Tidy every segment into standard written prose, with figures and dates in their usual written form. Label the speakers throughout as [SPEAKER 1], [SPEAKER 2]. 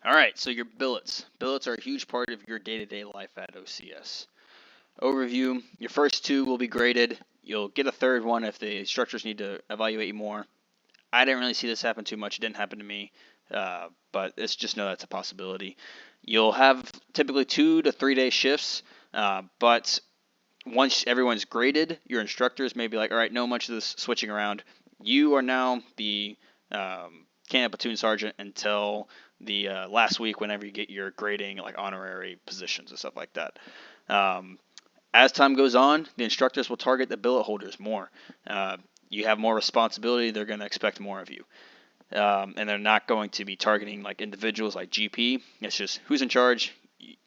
[SPEAKER 1] All right, so your billets. Billets are a huge part of your day-to-day life at OCS. Overview, your first two will be graded. You'll get a third one if the instructors need to evaluate you more. I didn't really see this happen too much. It didn't happen to me, but it's just know that's a possibility. You'll have typically 2 to 3 day shifts, but once everyone's graded, your instructors may be like, all right, no much of this switching around. You are now the Can platoon sergeant until the last week whenever you get your grading, like honorary positions and stuff like that. As time goes on, the instructors will target the billet holders more. You have more responsibility, they're going to expect more of you. And they're not going to be targeting like individuals like GP. It's just who's in charge.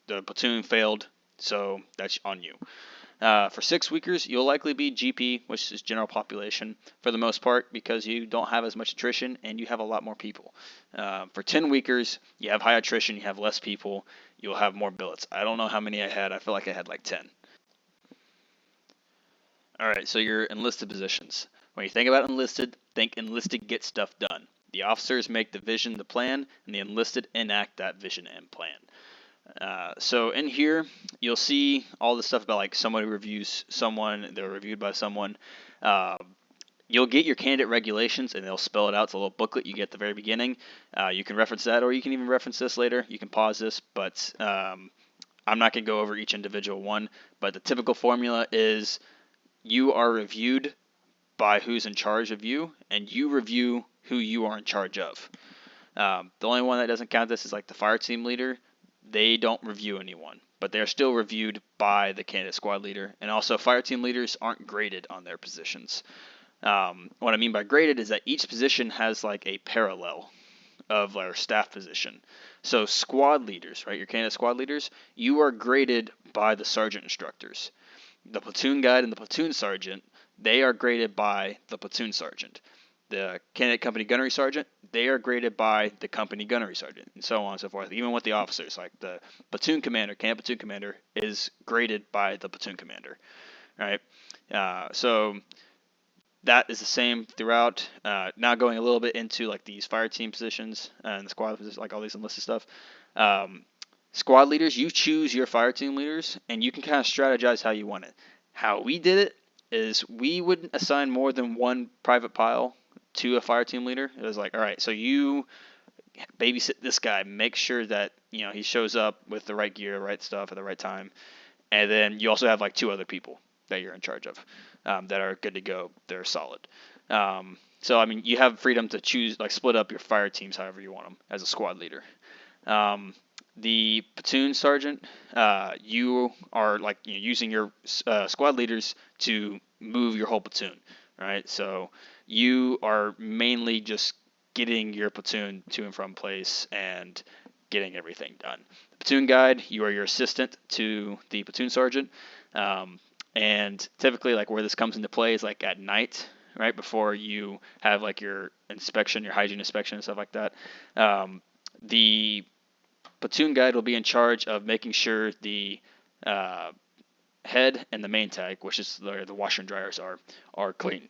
[SPEAKER 1] The platoon failed, so that's on you. For 6 weekers, you'll likely be GP, which is general population, for the most part, because you don't have as much attrition and you have a lot more people. For 10 weekers, you have high attrition, you have less people, you'll have more billets. I don't know how many I had. I feel like I had like 10. All right, so your enlisted positions. When you think about enlisted, think enlisted get stuff done. The officers make the vision, the plan, and the enlisted enact that vision and plan. So in here, you'll see all the stuff about like somebody reviews someone, they're reviewed by someone. You'll get your candidate regulations, and they'll spell it out. It's a little booklet you get at the very beginning. You can reference that, or you can even reference this later. You can pause this, but I'm not going to go over each individual one. But the typical formula is you are reviewed by who's in charge of you, and you review who you are in charge of. The only one that doesn't count this is like the fire team leader. They don't review anyone, but they're still reviewed by the candidate squad leader. And also, fire team leaders aren't graded on their positions. What I mean by graded is that each position has like a parallel of their staff position. So squad leaders, right, your candidate squad leaders, you are graded by the sergeant instructors. The platoon guide and the platoon sergeant, they are graded by the platoon sergeant. The candidate company gunnery sergeant, they are graded by the company gunnery sergeant, and so on and so forth. Even with the officers, like the platoon commander, candidate platoon commander, is graded by the platoon commander, right? So that is the same throughout. Now going a little bit into like these fire team positions and the squad positions, like all these enlisted stuff. Squad leaders, you choose your fire team leaders, and you can kind of strategize how you want it. How we did it is we wouldn't assign more than one private pile to a fire team leader. It was like, all right, so you babysit this guy, make sure that he shows up with the right gear, right stuff at the right time, and then you also have like 2 other people that you're in charge of that are good to go. They're solid. So I mean, you have freedom to choose, like split up your fire teams however you want them as a squad leader. The platoon sergeant, you are like using your squad leaders to move your whole platoon, right? So you are mainly just getting your platoon to and from place and getting everything done. The platoon guide, you are your assistant to the platoon sergeant, and typically like where this comes into play is like at night, right before you have like your inspection, your hygiene inspection and stuff like that. The platoon guide will be in charge of making sure the head and the main tag, which is where the washer and dryers are clean.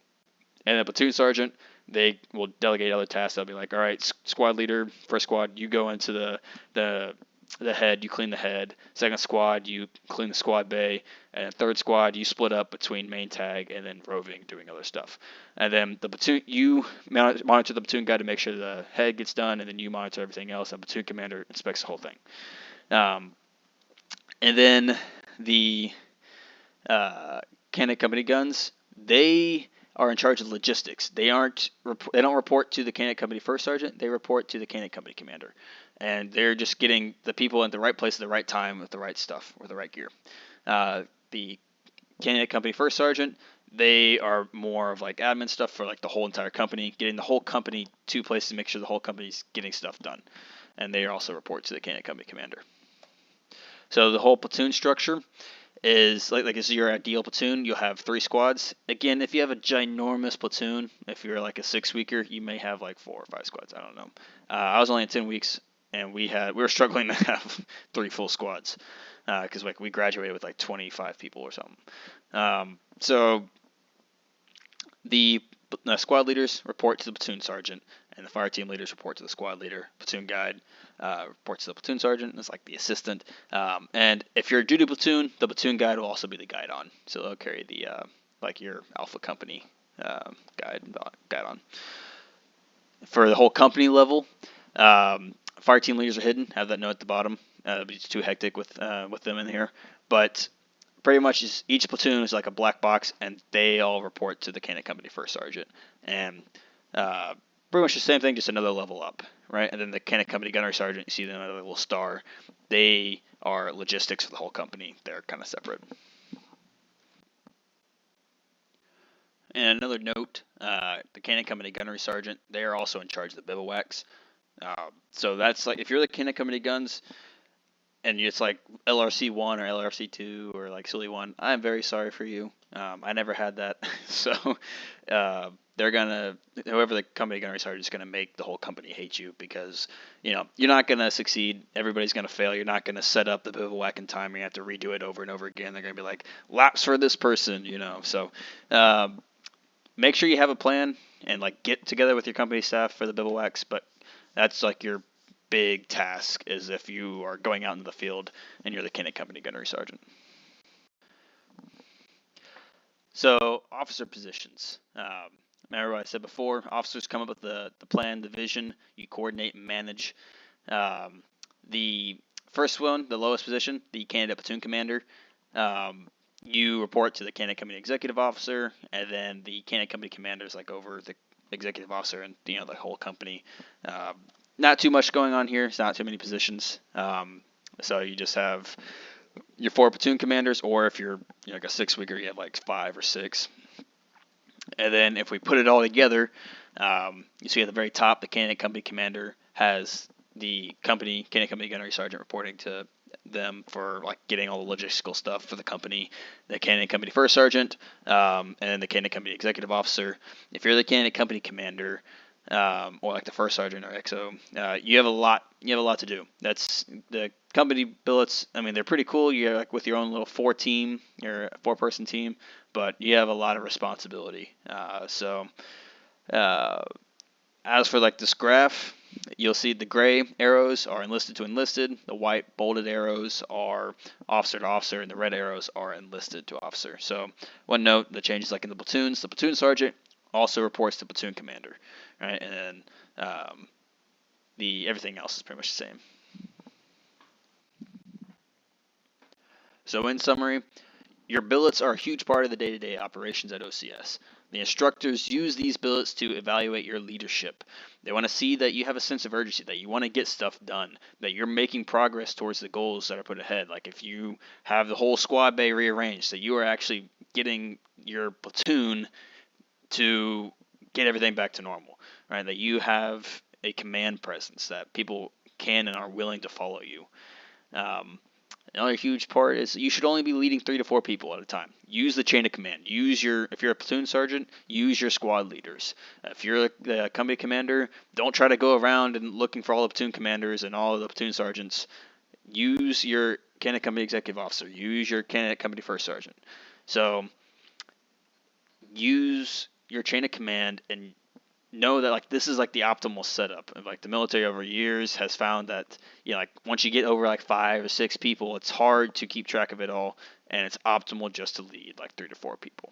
[SPEAKER 1] And the platoon sergeant, they will delegate other tasks. They'll be like, all right, squad leader, first squad, you go into the head, you clean the head. Second squad, you clean the squad bay. And third squad, you split up between main tag and then roving, doing other stuff. And then the platoon, you monitor the platoon guide to make sure the head gets done, and then you monitor everything else, and platoon commander inspects the whole thing. And then the candidate company guns, they are in charge of logistics. They don't report to the candidate company first sergeant. They report to the candidate company commander, and they're just getting the people at the right place at the right time with the right stuff or the right gear. The candidate company first sergeant, they are more of like admin stuff for like the whole entire company, getting the whole company to places to make sure the whole company's getting stuff done, and they also report to the candidate company commander. So the whole platoon structure is like this is your ideal platoon. You'll have 3 squads. Again, if you have a ginormous platoon, if you're like a 6-weeker, you may have like 4 or 5 squads. I don't know. I was only in 10 weeks, and we were struggling to have 3 full squads because like we graduated with like 25 people or something. So the squad leaders report to the platoon sergeant, and the fire team leaders report to the squad leader. Platoon guide reports to the platoon sergeant. It's like the assistant. And if you're a duty platoon, the platoon guide will also be the guide on. So they'll carry the like your alpha company guide on. For the whole company level, fire team leaders are hidden. Have that note at the bottom. It'd be too hectic with them in here, but pretty much each platoon is like a black box, and they all report to the cannon company first sergeant. And pretty much the same thing, just another level up, right? And then the cannon company gunnery sergeant, you see them at a little star. They are logistics for the whole company. They're kind of separate. And another note, the cannon company gunnery sergeant, they are also in charge of the bivouacs. So that's like, if you're the cannon company guns, and it's like LRC 1 or LRC 2 or like Silly 1, I'm very sorry for you. I never had that. So they're going to, whoever the company gunnery sergeant is going to make the whole company hate you, because, you know, you're not going to succeed. Everybody's going to fail. You're not going to set up the bivouac in time. You have to redo it over and over again. They're going to be like, laps for this person, you know. So make sure you have a plan and like get together with your company staff for the bivouacs. But that's like your big task, is if you are going out into the field and you're the cannon company gunnery sergeant. So officer positions. Remember what I said before, officers come up with the plan, the vision, you coordinate and manage. The first one, the lowest position, the candidate platoon commander, you report to the cannon company executive officer, and then the cannon company commander is like over the executive officer and, you know, the whole company. Not too much going on here. It's not too many positions. So you just have your 4 platoon commanders, or if you're, you know, like a 6-weeker, you have like 5 or 6. And then if we put it all together, you see at the very top, the cannon company commander has the cannon company gunnery sergeant reporting to them for like getting all the logistical stuff for the company, the cannon company first sergeant, and then the cannon company executive officer. If you're the cannon company commander, or like the first sergeant or XO, you have a lot to do. That's the company billets. I mean, they're pretty cool. You're like with your own little 4-person team, but you have a lot of responsibility. As for like this graph, you'll see the gray arrows are enlisted to enlisted, the white bolded arrows are officer to officer, and the red arrows are enlisted to officer. So one note, the changes like in the platoons, the platoon sergeant also reports to platoon commander, right? And then everything else is pretty much the same. So in summary, your billets are a huge part of the day-to-day operations at OCS. The instructors use these billets to evaluate your leadership. They want to see that you have a sense of urgency, that you want to get stuff done, that you're making progress towards the goals that are put ahead. Like if you have the whole squad bay rearranged, that you are actually getting your platoon to get everything back to normal, right? That you have a command presence, that people can and are willing to follow you. Another huge part is you should only be leading 3 to 4 people at a time. Use the chain of command. If you're a platoon sergeant, use your squad leaders. If you're the company commander, don't try to go around and looking for all the platoon commanders and all of the platoon sergeants. Use your cannon company executive officer. Use your cannon company first sergeant. So use your chain of command and know that like this is like the optimal setup. Like the military over years has found that, you know, like once you get over like 5 or 6 people, it's hard to keep track of it all, and it's optimal just to lead like 3 to 4 people.